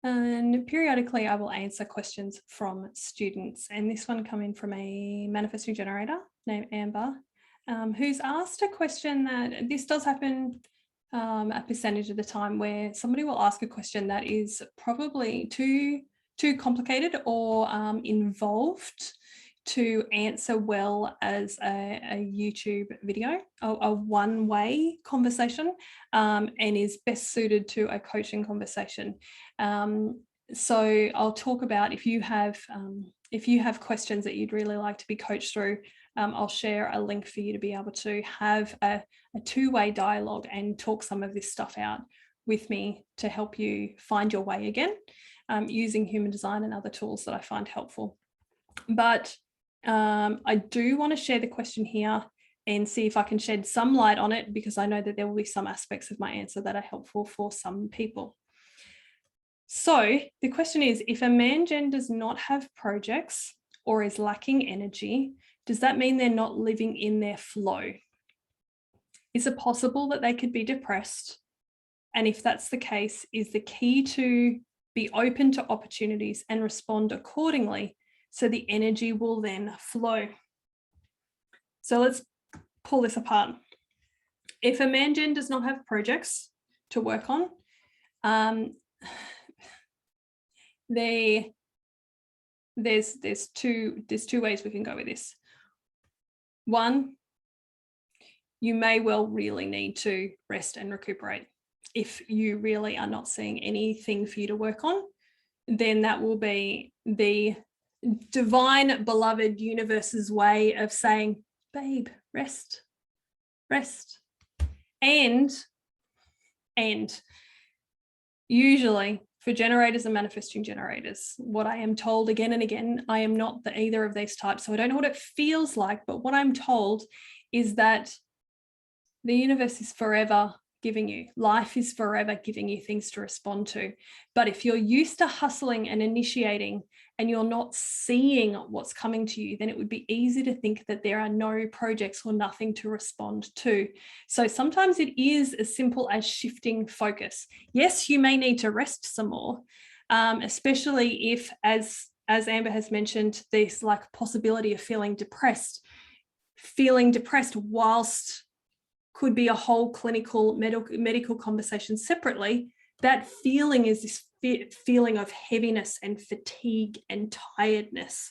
And periodically I will answer questions from students, and this one come in from a manifesting generator named Amber, who's asked a question that this does happen a percentage of the time, where somebody will ask a question that is probably too complicated or involved to answer well as a YouTube video, a one-way conversation, and is best suited to a coaching conversation. So I'll talk about if you have questions that you'd really like to be coached through, I'll share a link for you to be able to have a two-way dialogue and talk some of this stuff out with me to help you find your way again, using human design and other tools that I find helpful. But I do want to share the question here and see if I can shed some light on it, because I know that there will be some aspects of my answer that are helpful for some people. So the question is, if a man gen does not have projects or is lacking energy, does that mean they're not living in their flow? Is it possible that they could be depressed? And if that's the case, is the key to be open to opportunities and respond accordingly, so the energy will then flow? So let's pull this apart. If a man gen does not have projects to work on, there's two ways we can go with this. One, you may well really need to rest and recuperate. If you really are not seeing anything for you to work on, then that will be the divine beloved universe's way of saying, babe, rest. And usually for generators and manifesting generators, what I am told again and again, I am not either of these types, so I don't know what it feels like, but what I'm told is that the universe is forever giving you, life is forever giving you things to respond to. But if you're used to hustling and initiating and you're not seeing what's coming to you, then it would be easy to think that there are no projects or nothing to respond to. So sometimes it is as simple as shifting focus. Yes, you may need to rest some more, especially if, as Amber has mentioned, this like possibility of feeling depressed whilst could be a whole clinical medical conversation separately. That feeling is this feeling of heaviness and fatigue and tiredness.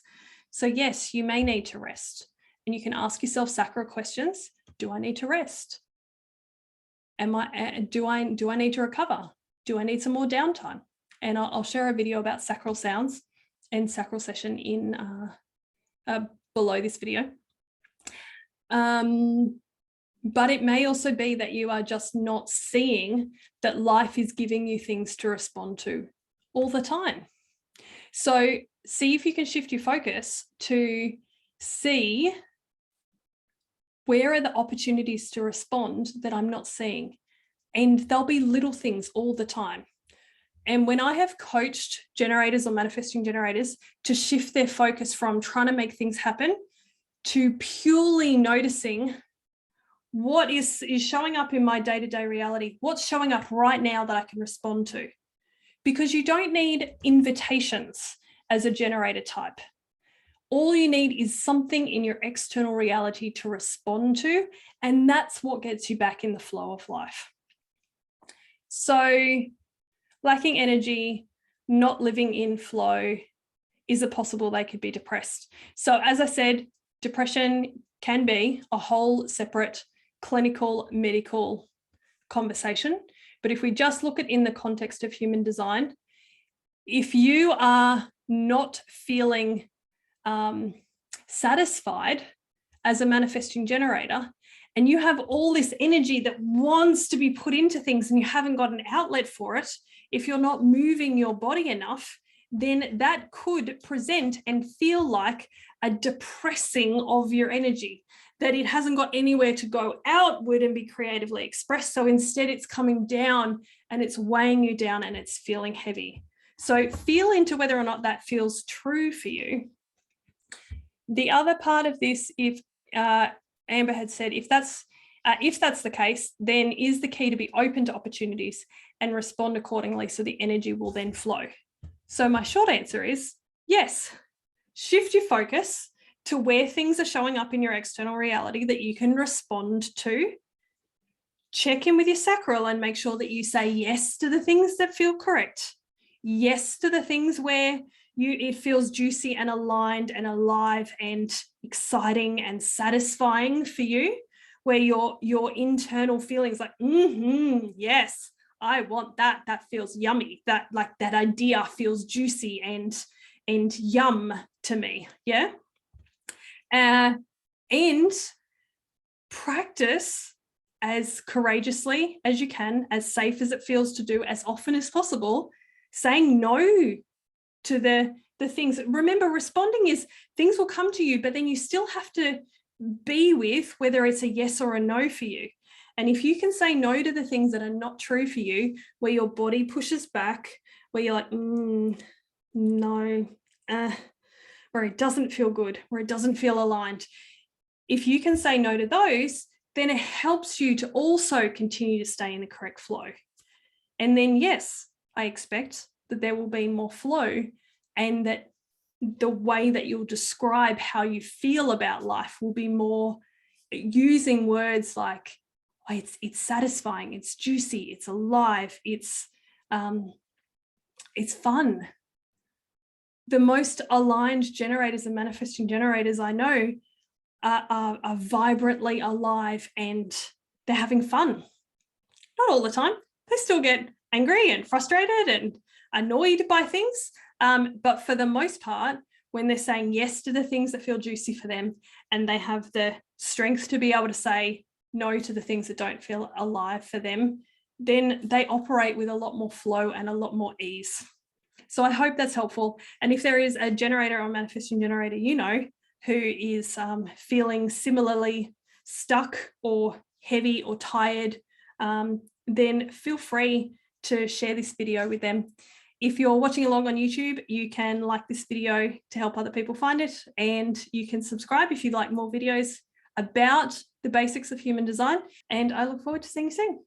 So yes, you may need to rest, and you can ask yourself sacral questions. Do I need to rest? Do I need to recover? Do I need some more downtime? And I'll share a video about sacral sounds and sacral session in below this video. But it may also be that you are just not seeing that life is giving you things to respond to all the time. So see if you can shift your focus to see where are the opportunities to respond that I'm not seeing. And there'll be little things all the time. And when I have coached generators or manifesting generators to shift their focus from trying to make things happen to purely noticing what is showing up in my day-to-day reality, what's showing up right now that I can respond to. Because you don't need invitations as a generator type. All you need is something in your external reality to respond to, and that's what gets you back in the flow of life. So lacking energy, not living in flow, is it possible they could be depressed? So as I said, depression can be a whole separate clinical medical conversation. But if we just look at in the context of human design, if you are not feeling satisfied as a manifesting generator, and you have all this energy that wants to be put into things and you haven't got an outlet for it, if you're not moving your body enough, then that could present and feel like a depressing of your energy, that it hasn't got anywhere to go outward and be creatively expressed. So instead it's coming down and it's weighing you down and it's feeling heavy. So feel into whether or not that feels true for you. The other part of this, if Amber had said, if that's the case, then is the key to be open to opportunities and respond accordingly so the energy will then flow. So my short answer is yes. Shift your focus to where things are showing up in your external reality that you can respond to. Check in with your sacral and make sure that you say yes to the things that feel correct. Yes to the things where it feels juicy and aligned and alive and exciting and satisfying for you, where your internal feelings like, yes, I want that. That feels yummy. That idea feels juicy and yum to me. Yeah. And practice as courageously as you can, as safe as it feels to do, as often as possible, saying no to the things. Remember, responding is things will come to you, but then you still have to be with whether it's a yes or a no for you. And if you can say no to the things that are not true for you, where your body pushes back, where you're like, no, where it doesn't feel good, where it doesn't feel aligned, if you can say no to those, then it helps you to also continue to stay in the correct flow. And then, yes, I expect that there will be more flow, and that the way that you'll describe how you feel about life will be more using words like, oh, it's satisfying, it's juicy, it's alive, it's fun. The most aligned generators and manifesting generators I know are vibrantly alive and they're having fun. Not all the time. They still get angry and frustrated and annoyed by things. But for the most part, when they're saying yes to the things that feel juicy for them, and they have the strength to be able to say no to the things that don't feel alive for them, then they operate with a lot more flow and a lot more ease. So I hope that's helpful. And if there is a generator or manifesting generator, who is feeling similarly stuck or heavy or tired, then feel free to share this video with them. If you're watching along on YouTube, you can like this video to help other people find it, and you can subscribe if you'd like more videos about the basics of human design. And I look forward to seeing you soon.